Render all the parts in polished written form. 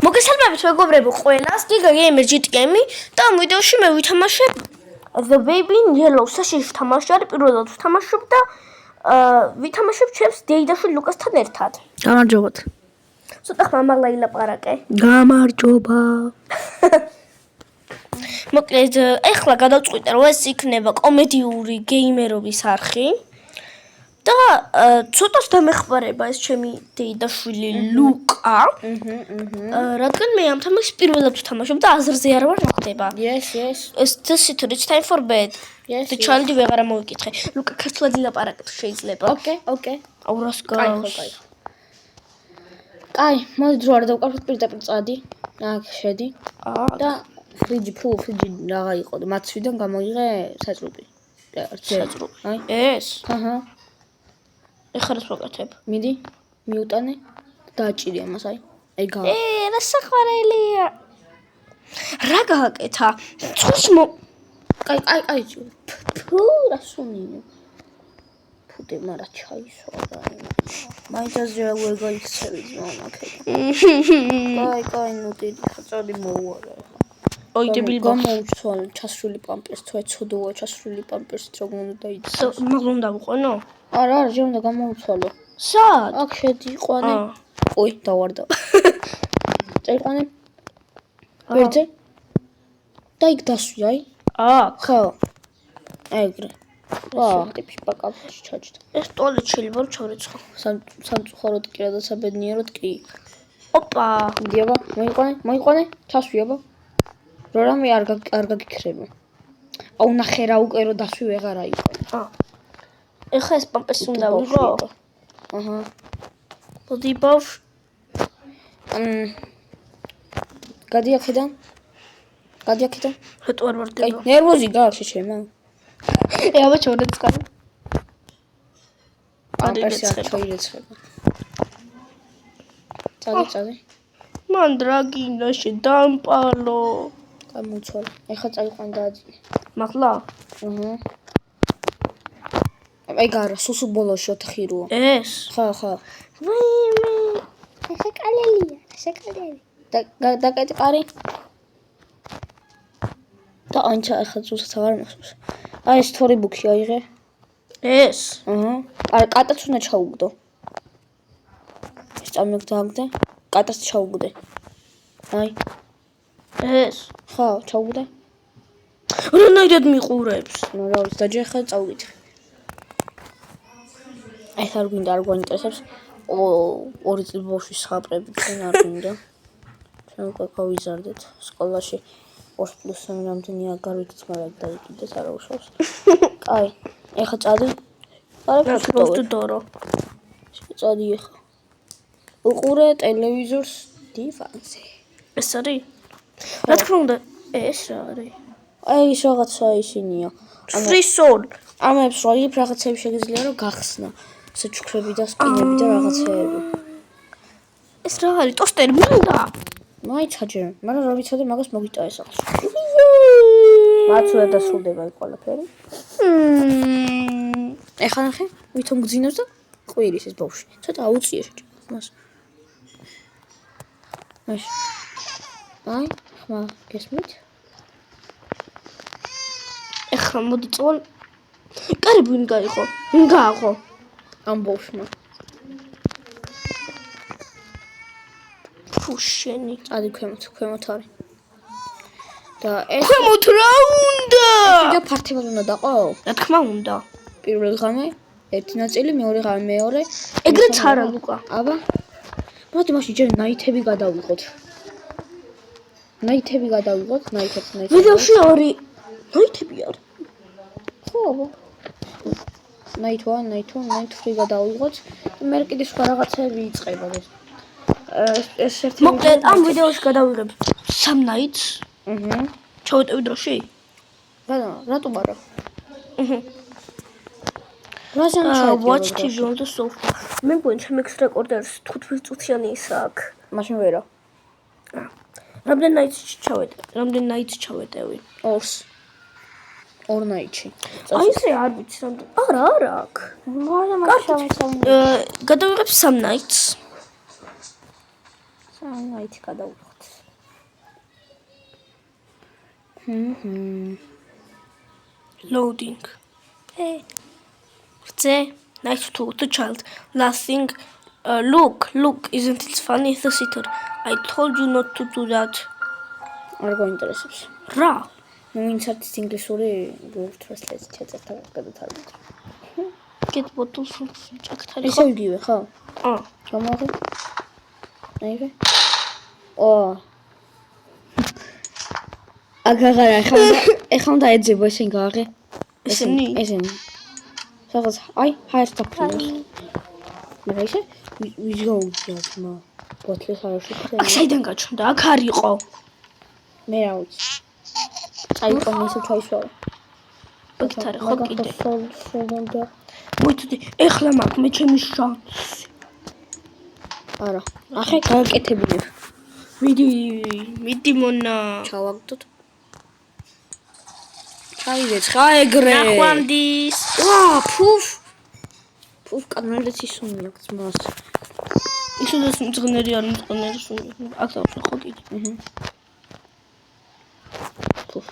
მოგესალმებით მეგობრებო ყველას, გიგა გეიმერ GTM და ამ ვიდეოში მე ვითამაშებ The Baby in Yellow საშიში ვთამაშე, არის პირველად ვთამაშობ და ვითამაშებ ჩემს დეიდაშვილი ლუკასთან ერთად. გამარჯობათ. ცოტა ხმამაღლა ილაპარაკე. გამარჯობა. მოკლედ, ეხლა გადავწყვიტე რომ ეს იქნება კომედიური გეიმერობის არხი. და ცოტას დამეხმარება ეს ჩემი დეიდაშვილი ლუკა. რადგან მე ამ თამაშს პირველად ვთამაშობ და აზრზე არ ვარ ხდება. Yes. It's time for bed. Yes. და ჩალდი ვეღარ მოვიკითხე. ლუკა ქართულად ილაპარაკეთ შეიძლება. Okay. აურას გავს. კაი, მოდი დრო არ დავკარგოთ პირდაპირ წადი. აქ შედი. და ფრიჯი რაღა იყო და მათვიდან გამოიღე საჭრუპი. საჭრუპი. აი, ეს. აჰა. ეხლა რა ვაკეთებ? მიდი, მიუტანე და დაჭირი ამას, აი. აი გა. რა საყვარელია. რა გააკეთა? ცურს კაი. ფუ, რა სუნინო. ფუტე მარა ჩაისვა და მაინც აზრია გაიქცევი ძმამა. კაი, ნუ დიდი ხაწოდი მოუარა. ოი დებილი გამოუცვალ ჩასრული პამპერს, თუ ეცოდოა ჩასრული პამპერსით როგორ უნდა დაიწყოს. მაგლომ დავუყენო? არა, ჯერ უნდა გამოუცვალო. სად? აქ შედი, ყვანე. ოი, დავარდა. წაიყვანე. ვერძე. და იქ დასვი, აი. ხო. ეგრე. ტიპში პაკაპში ჩაჯდა. ეს ტუალეტ შეიძლება რომ ჩავრიცხო. სამწუხაროდ კი, და საბედნიეროდ კი. ოპა. დიაბა, მოიყვანე, ჩასვი აბა. რამე არ გაგიქრება. აუ ნახე რა უკვე რო დასვი ვეღარა იყო. ეხლა ეს პამპერსი უნდა ვიღო? აჰა. მოდი ბავშვ. გადი აქედან. რატო არ ვარდება? კაი, ნერვოზი გარშე შემა. აბა ჩორეცხარ. პამპერსი არ ჩაირეცხება. წადი. მან რა გინდა შედამპალო. გამოუცვალე. ეხლა წაიყვან და აძინე. მაღლა? აჰა. აი გარა, სუსუ ბოლოში 4 როა. ეს? ხო. ვაიმე. შეკალელი. და კარი. და ანჩა ეხლა ზუსტად აღარ მახსოვს. აი ეს თორი ბუქი აიღე. ეს? აჰა. არა, კატაც უნდა ჩაუგდო. ეს წამოგდაგდე. კატას ჩაუგდე. აი. ეს? ხო, ჩაუგდე. რანაირად მიყურებს? ნუ რა ვიცი, დაჯერ ხა წავიკითხე. აი არ გვინდა, არ გვაინტერესებს. ორი წლის ბავშვის ხაპრები ჩვენ არ გვინდა. ჩვენ უკვე გავიზარდეთ სკოლაში 2+3 რამდენი აგარვით მაგრამ დაიკიდეს არა უშავს. კაი, ეხლა წადი. არა, დორო. წადი ეხლა. უყურე ტელევიზორს დივანზე. ეს არის? რა თქმა უნდა, ეს რა არის? აი ის რაღაცა ისინია. ფრისოლ. ამებს როი რაღაცები შეგიძლია რომ გახსნა. ესე ჩუქრები და სკინები და რაღაცეები. ეს რა არის? ტოსტერი მინდა? მაიცაჯერ, მაგრამ რა ვიცოდი მაგას მოგიტა ეს ახლა. მაცულა დასრულდება ეს ყველაფერი. ეხლა ნახე, ვითომ გძინავს და ყვირის ეს ბავშვი. ცოტა აუწია შეჭამს მას. მაშ. აი, ხმა გესმით? ეხლა მოდი წვალ. კარები ვინ გააღო? ამ ბავშვმა. ფუშენი. წადი ქვემოთ არის. და ეს ქვემოთ რა უნდა? ვიდეო ფართებად უნდა დაყო? რა თქმა უნდა. პირველი ღამე, ერთი ნაწილი, მეორე ღამე, მეორე. ეგრეც არა ლუკა. აბა. მოდი მაშინ ჯერ ნაითები გადავიღოთ. ნაითები. ვიდეოში ორი ნაითები არის. ხო. ნაითვი გადავიღოთ. მე კიდე სხვა რაღაცები იწყება ეს. ეს ერთი მოკლედ ამ ვიდეოში გადავიღებ 3 ნაითს. ჩავეტევი დროში? რატომ არა? Watch TV on the sofa. მე მგონი ჩემ ექს რეკორდერს 15 წუთიანი ის აქვს. მაშინ ვერა. რამდენ ნაითს ჩავეტევი? 2. 2 ნაითში. აი ესე არ ვიცი რამდენ. არა აქვს. მაგრამ მაგ შევამსამი. გადავიღებ 3 ნაითს. საერთოდ გადავიხოთ. Loading. Hey. Nice to the child. Laughing. Look, isn't it funny, the sitter? I told you not to do that. არ გვაინტერესებს. რა? ვინც არის ინგლისური Google Translate ჩაწერთა გადათარგმნით. Get bottles from Jack-თან. ისე იგივე, ხო? გამოვაღე. აიღე. აგაღარა ეხლა უნდა ეძებო ესენი გააღე. ესენი? სადაც აი ჰაერს დაფრინავს. მაგრამ ისე ვის გაუძიათ მა ბოთლს არ შეხება. აქ საიდან გაჩნდა? აქ არ იყო. მე რა ვიცი. წაიყო ისე ჩაისვაო. ბაქტარი ხო კიდე. სოლონდა. მოიწდი, ეხლა მაქვს მე ჩემი შანსი. არა. ახლა გააკეთებინებ. მიდი მონა. ჩავაგდოთ. ჩაივეც ხა ეგრე. ნახვამდის. ფუფ კანალიც ისუნი აქვს მას. ისედაც მძღნერი არ მძღნერი სული. აქ დავხსნა ხო კიდე. ფუფ.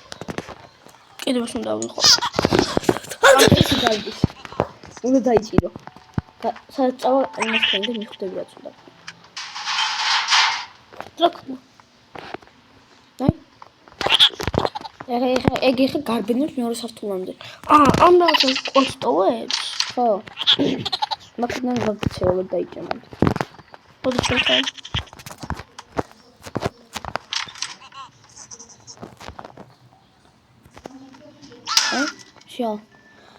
კიდევ უნდა დავიღო. ამისი გაიგეს. უნდა დაიჭირო. სადაც წავა იმასთან და მიხვდები რაც უნდა. დრაკნა. ეგ ეხა გარბენებს მეორე სართულამდე. ამ რაღაცას კონსტოვებს? ხო. მაგიდან გავწევოთ დაიჭამოთ. მოდი ჩემთან. შა.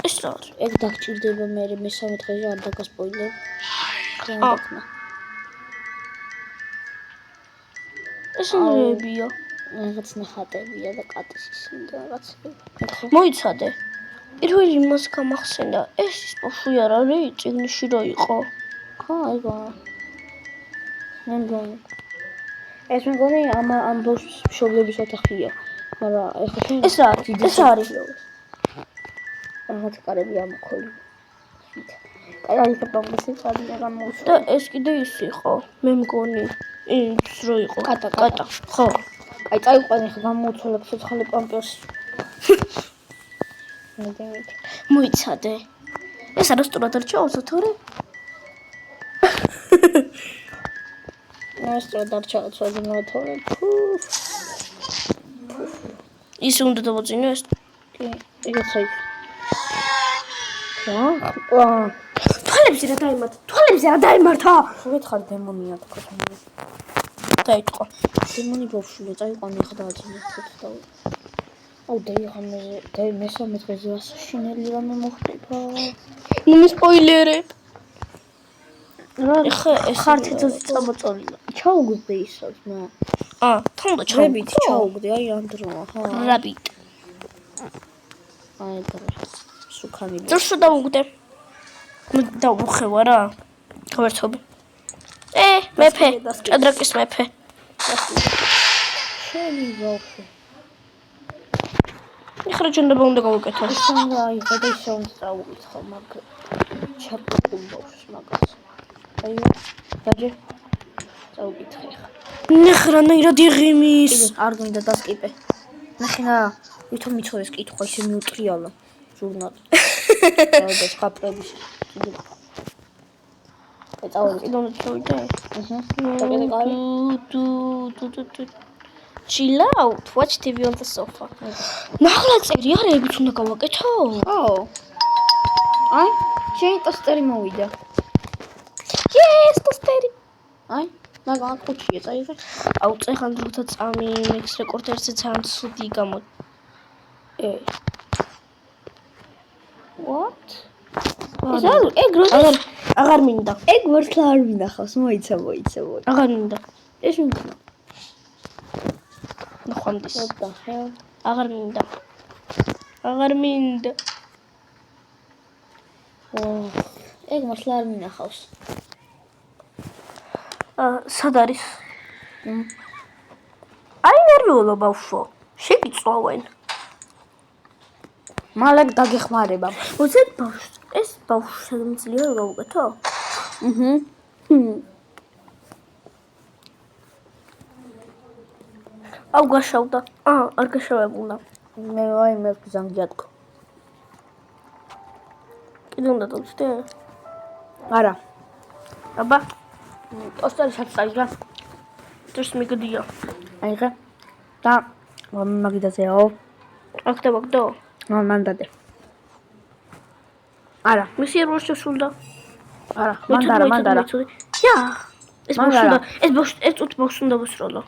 ეს რა არის? ეგ დაგჭირდება მე მესამე დღეზე არ დაგასპოილერ. ეს ნებია. რაღაც ნახატებია და კატის ისინი და რაღაც. მოიცადე. პირველი იმას გამახსენდა. ეს ის პოშვი არ არის, წიგნში რა იყო? ხო, აიგო. ეს მეგონი ამ ბოშს მშობლების ოთახია. მაგრამ ეხლა ეს რა არის? ეს არის. რაღაც კარები ამოქოლი. აი პაპამისი წადია გამოუშვა. და ეს კიდე ის იყო. მე მგონი ის რო იყო. კატა. ხო. აი წაიყვანე ხა გამოუცვალე ცოცხალი პამპერს. მოიცადე. ეს არასწორად არ ჩაუცოთორე? არასწორად არ ჩაუცვალე მოთორე. ის უნდა დავოწინო ეს? კი, ეგეც აი. თვალებზე რა დაიმართა? ხუთ ხარ დემონია თქო. დაიწყო. დემონი ბავშვია, წაიყვანე ხა დააძინე ცოტა. აუ დაიღამე მესამე დღეზე ასაშინელი რამე მოხდება. ნუ სპოილერებ. ეხა ხართეც წამოწოლილა. ჩაუგდე ისევ ნა. თუნდა ჩაუბით ჩაუგდე აი ამ დროა ხა. რაბით. აი და სუქანი. ძრშო დაუგდე. მე დავუხევა რა. ღმერთობი. მეფე, ჭადრაკის მეფე. შენი ბავშვი. ეხლა ჯანდაბა უნდა გავუკეთო. უნდა აიღო და ისე უნდა წაუვიწყო, მაგრამ ჩაპყრულ ბავშვს მაგას. აი, დაჯე. წაუკითხე ხა. ნახე რანაირად იღიმის. არ გვინდა დასკიპე. ნახე რა, ვითომ მიცხოვეს კითხვა ისე მიუტრიალა ჟურნალი. და ხაპრების. კიდე უნდა წავიდე. დაკეთე. Chill out. Watch TV on the sofa. ნახლა წერი არა ეგიც უნდა გავაკეთო? ხო. აი, შენ ტოსტერი მოვიდა. Yes, ტოსტერი. აი, მაგა კუჩია წაიღე. აუ წეხან დროთა წამი მიქს რეკორდერზე ძალიან ცუდი გამო. What? ეგ როდის აღარ მინდა. ეგ მართლა არ მინახავს, მოიცა. აღარ მინდა. ეს მქნა. ნახვამდის. What the hell? აღარ მინდა. ეგ მართლა არ მინახავს. სად არის? აი ნერვიულო ბავშვო. შეგიწვავენ. მალე დაგეხმარება. უცებ ბავშვს. ეს ბავშვს შემიძლია გავუკეთო? აუ გაშავდა. არ გაშავებულა. მე ვაიმე ზანგიატკო. კიდე უნდა დავწდე? არა. აბა, ტოსტერი შევწაიღე. დროს მიგდია. აიღე. და მაგიდაზეო. აქტებაგდო? მანდადე. არა. მისი არ შეშულდა. არა, მანდარა. ია. ეს ბავშვი ეს წუთი ბავშვი უნდა ვუსროლო.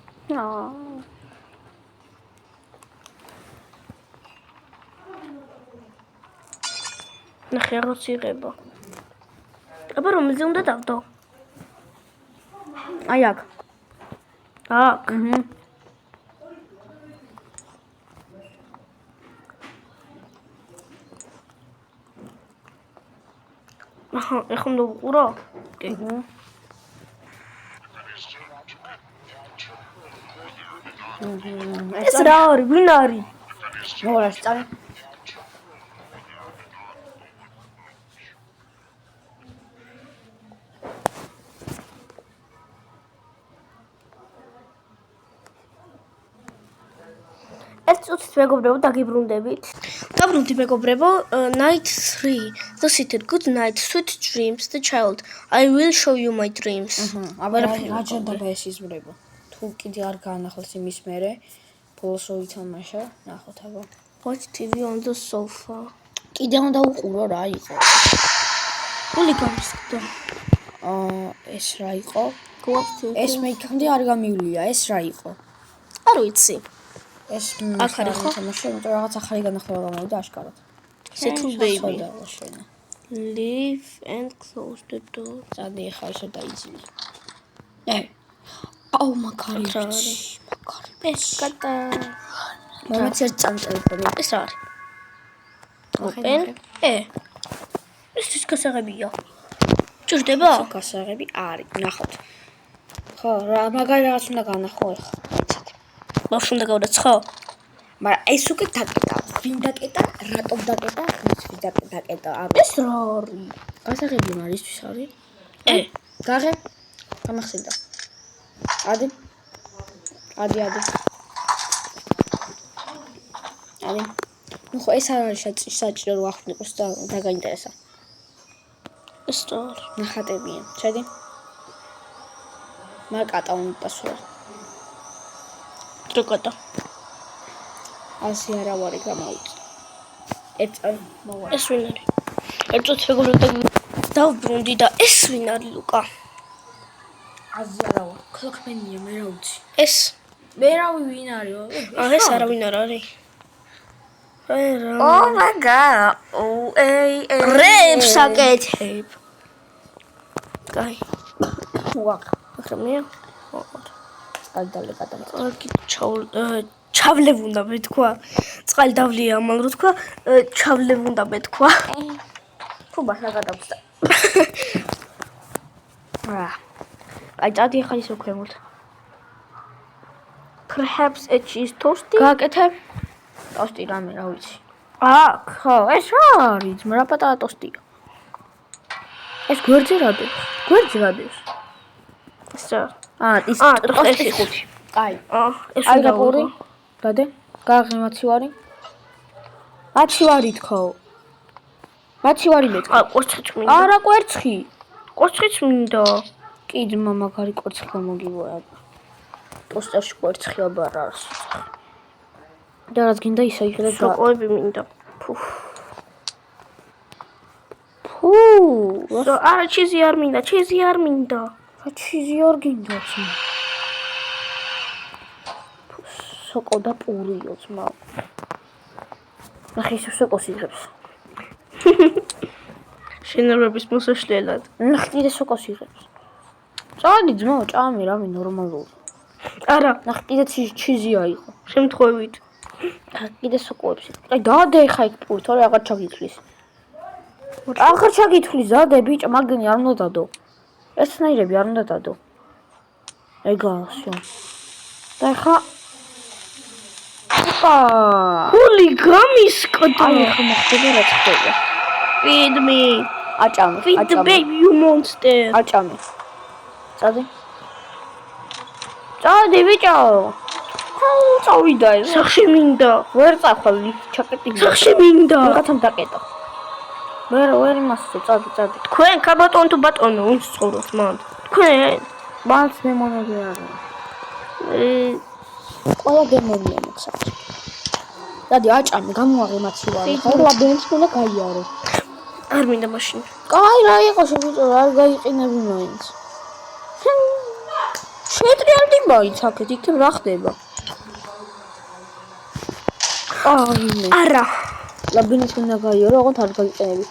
ნახე რაღაც იღება. აბა რომელზე უნდა დავდო? აი აქ. აქ. აჰა, ეხლა უნდა ვუყურო? კი. ეს რა არის? ვინ არის? მოგრაში წავი. ერთ წუთით მეგობრებო დაგიბრუნდებით. Dabrunti მეგობრებო, night 3. The city, good night, sweet dreams, the child. I will show you my dreams. აბა რა ჯანდაბა ეს იზრდება. თუ კიდე არ გაანახავს იმის მერე, ბოლოს ვითამაშა, ნახოთ აბა. Watch TV on the sofa. კიდე უნდა უყურო რა იყო. გული გამისკდა. ეს რა იყო? Watch TV. ეს მე იქამდე არ გამივლია, ეს რა იყო? არ ვიცი. ეს აქ არის ხო? თამაში, იმიტომ რაღაც ახალი განახლება გამოვიდა აშკარად. Little baby. შენა. Leave and close the door. წადი ახლა ისე დაიძინე. აუ მაგარი. ეს კატა. მომეც ერთ წამწერები. ეს რა არის? Open. ეს ის გასაღებია. ჭირდება? გასაღები არის, ნახოთ. ხო, რა მაგარი რაღაც უნდა განახო ახლა. ბავშვი უნდა გავდაცხო? მაგრამ ეს უკვე დაკეტა. ვინ დაკეტა? რატომ დაკეტა? ვინ დაკეტა? ეს რა არის? გასაღები მარისთვის არის? გაღე? გამახსენდა. ადი. ნუ ხო ეს არ არის საჭირო რომ ახვნიყოს და დაგაინტერესა. ეს რა არის? ნახატებია. შედი. მარკატა უნდა დასვა. დროკატა. ასე არა ვარი გამოვიწ. ეს ვინ არის? ერთად მეგობრებო დავბრუნდი და ეს ვინ არის ლუკა? ასე არა ვარ. ქლოქმენია მე რა ვიცი. ეს მე რა ვინ არის? ეს არავინ არ არის. Oh my god. რებს აკეთებ. კაი. ვაკ. ახლა მე წყალდავლე გადამწყვეტ. კი ჩავლებ უნდა მეთქვა. წყალდავლე ამან რო თქვა, ჩავლებ უნდა მეთქვა. თუ ბაშა გადამწყვეტ. აი წადი ახლა ისე ქვემოთ. Perhaps a cheese toasty? გააკეთე. ტოსტი რამე რა ვიცი. აქ, ხო, ეს რა არის? რა პატარა ტოსტია. ეს გვერდზე რადებს? ეს რა? ის ტოსტის ხუთი. კაი. ეს აი გაპური. დადე. გააღე მაცივარი. მაცივარი თქო. მაცივარი მეთქო. კვერცხიც მინდა. არა კვერცხი. კვერცხიც მინდა. კი ძმა მაგარი კვერცხი გამოგივაა. ტოსტერში კვერცხი აბა რა არის. და რაც გინდა ისა იღრე და სოკოები მინდა. არა ჩიზი არ მინდა. რა ჩიზი არ გინდა ძმა. სოკო და პურიო ძმა. ნახე ის სოკოს იღებს. შენერვების მოსაშლელად. ნახე ის სოკოს იღებს. წადი ძმა, ჭამე რამე ნორმალური. არა, ნახე კიდე ჩიზია იყო. შემთხვევით. კიდე სოკოებში. აი დადე ხა იქ პური, თორე აღარ ჩაგითვლის. აღარ ჩაგითვლის, დადე ბიჭო, მაგნი არ უნდა დადო. ესნაირები არ უნდა დადო. ეგასო. და ხა გული გამისკდა. აი ხა მოხდება რა ხდება. Feed me. აჭამე. Feed the baby you monster. აჭამე. წადი ბიჭო. ხა წავიდა ეს. სახში მინდა. ვერ წახვალ ჩაკეტი. სახში მინდა. რაღაცამ დაკეტა. ვერ იმასე წადი. თქვენ ქაბატონ თუ ბატონო ვინც ცხოვრობთ მანდ? თქვენ? მანც დემონები არა. ყველა დემონია მაქსაკი. დადი აჭამე გამოაღემაცივარი. ხო ლაბენს უნდა გაიარო. არ მინდა მაშინ. კაი რა იყო შევიწო არ გაიყინები მაინც. შეტრიალდი მაინც აქეთ იქ რა ხდება? აიმე. არა. ლაბენს უნდა გაიარო, ოღონდ არ გაიყენები.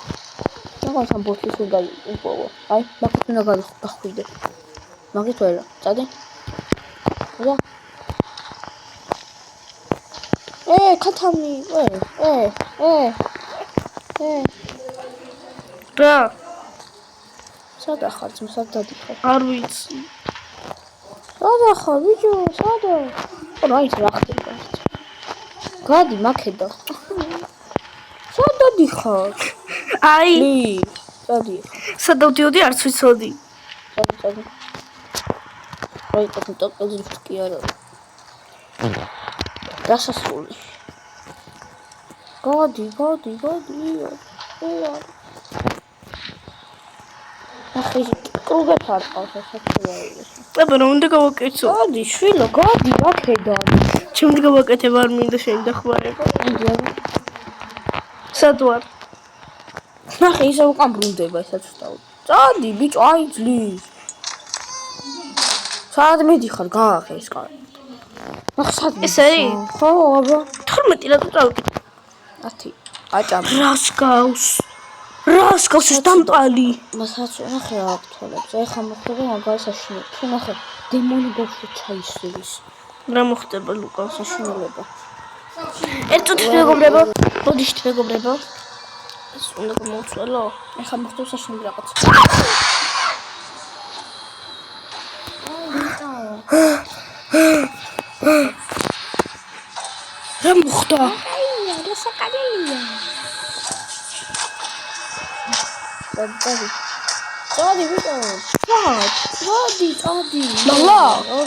რაღაც ამ ბოთლის უნდა გაიყენო. აი, მაგით უნდა გახვიდე. მაგით ვერა. წადი. რა? ქათამი, რა? სადა ხარ, სად დადიხარ? არ ვიცი. სადა ხარ, ბიჭო, სადა? რა ის რა ხდება? გადი მაქედა. სად დადიხარ? აი, სადი. სად დავდიოდი არც ვიცოდი. სადი. აი, ტოპტოპზე კი არა. დასასრული. გადი. ახი კრუგებს არ ყავს შესაძლებელი. აბა რა უნდა გავაკეთო? გადი, შვილო, გადი, აქედან. ჩემი გავაკეთებ არ მინდა შენი დახმარება. სად ვარ? ნახე ისე უკან ბრუნდება ესაც ვსტავ. წადი, ბიჭო, აი ძლივ. სად მედიხარ, გააღე ეს კარი. ნახე სად. ეს არის? ხო, აბა. 12 რატო წავკი? 10. აჭამ. რას გავს ეს დამპალი? მასაც ნახე რა აქტოლებს. ეხა მოხდება მაგარი საშინელი. თუ ნახე დემონი ბავშვი ჩაისულის. რა მოხდება ლუკას? საშინელება. ერთად მეგობრებო, ბოდიშთ მეგობრებო. ეს უნდა გამოვცვალო. ეხა მოხდება საშინელი რაღაც. რა მოხდა? აია, რა საკადელია. წადი, ბიჭო. წადი. მამა?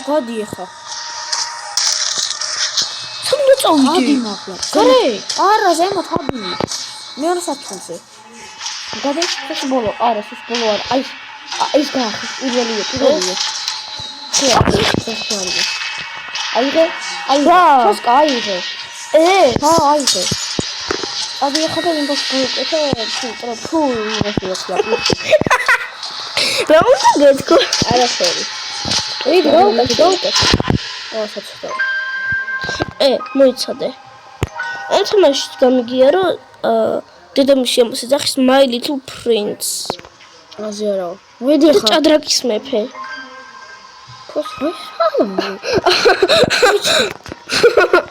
გადი ეხა. სულ წავიდი. გადი მაგლა. გარე? არა, ზემოთ აბინი. მეორე სათვალზე. გადი, ეს ბოლო, არა, ეს ბოლო არა. აი, ეს გაახი, პირველია. შეა. აიღე. რა? ხოსკა აიღე. ჰა, აიღე. ადი ახლა და იმას გავუკეთე, ფუ, რა უნდა გეთქო? არაფერი. ვიდი, გავუკეთე. საჩხერო. მოიცადე. ამ თამაშში გამიგია რომ დედამისი ამას ეძახის My Little Prince. აზი არაო. ვიდი ხა. ჭადრაკის მეფე.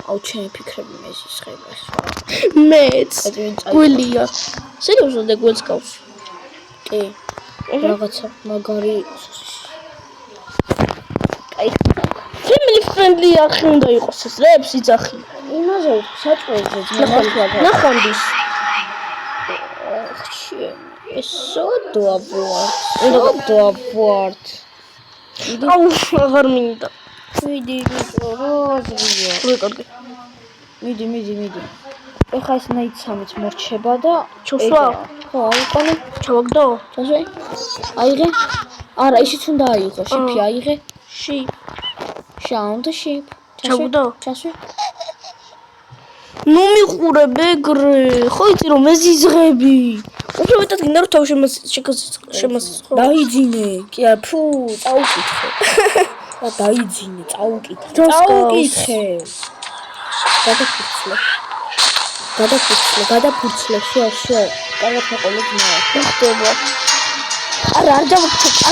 აუ ჩემი ფიქრები მეზისხება ეს. მეც. გველია. სერიოზულად გველს გავს. კი. რაღაცა მაგარი. აი. Family friendly ახი უნდა იყოს ეს რეებს იძახი. იმაზე საჭმელზე ნახონდის. ეს სოდავარ. აუ, აღარ მინდა. ვიდი, როზრია. კარგი. მიდი. ეხა ეს ნაიცამით მორჩება და ჩოსვა? ხო, აიყონე. ჩავაგდო? ჩასვე? აიღე? არა, ისიც უნდა აიღო, შიფი აიღე. Sheep. Found the sheep. ჩავაგდო? ჩასვე? ნუ მიყურე ბეგრე, ხო იცი რომ მეზიზღები. უფრო მეტად გინდა რომ თავი შემასწრო. დაიძინე. კი არა, ფუ, წაუკითხე. და დაიძინე, წაუკითხე. გადაფურცლე, შეა. კარგად მოყოლე ძმა. ხდება. არა, არ დავუჩუქა.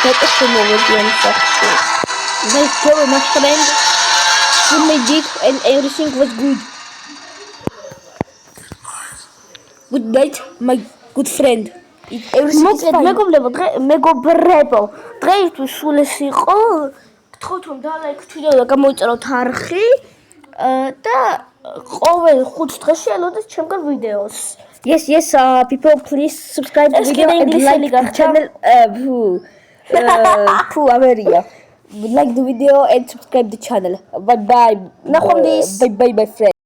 დაწესებულებია ამ სახში. Let's go, my friend. We made it and everything was good. Good night, my good friend. მეგობრებო, დღეისთვის სულ ეს იყო. გთხოვთ რომ დალაიქ ვიდეო და გამოიწეროთ არხი და ყოველ 5 დღეში ელოდეთ ჩემგან ვიდეოს. Yes, people, please subscribe the video and like the channel. Puh, Ameria. Like the video and subscribe the channel. Bye bye. ნახვამდის. Bye bye, my friend.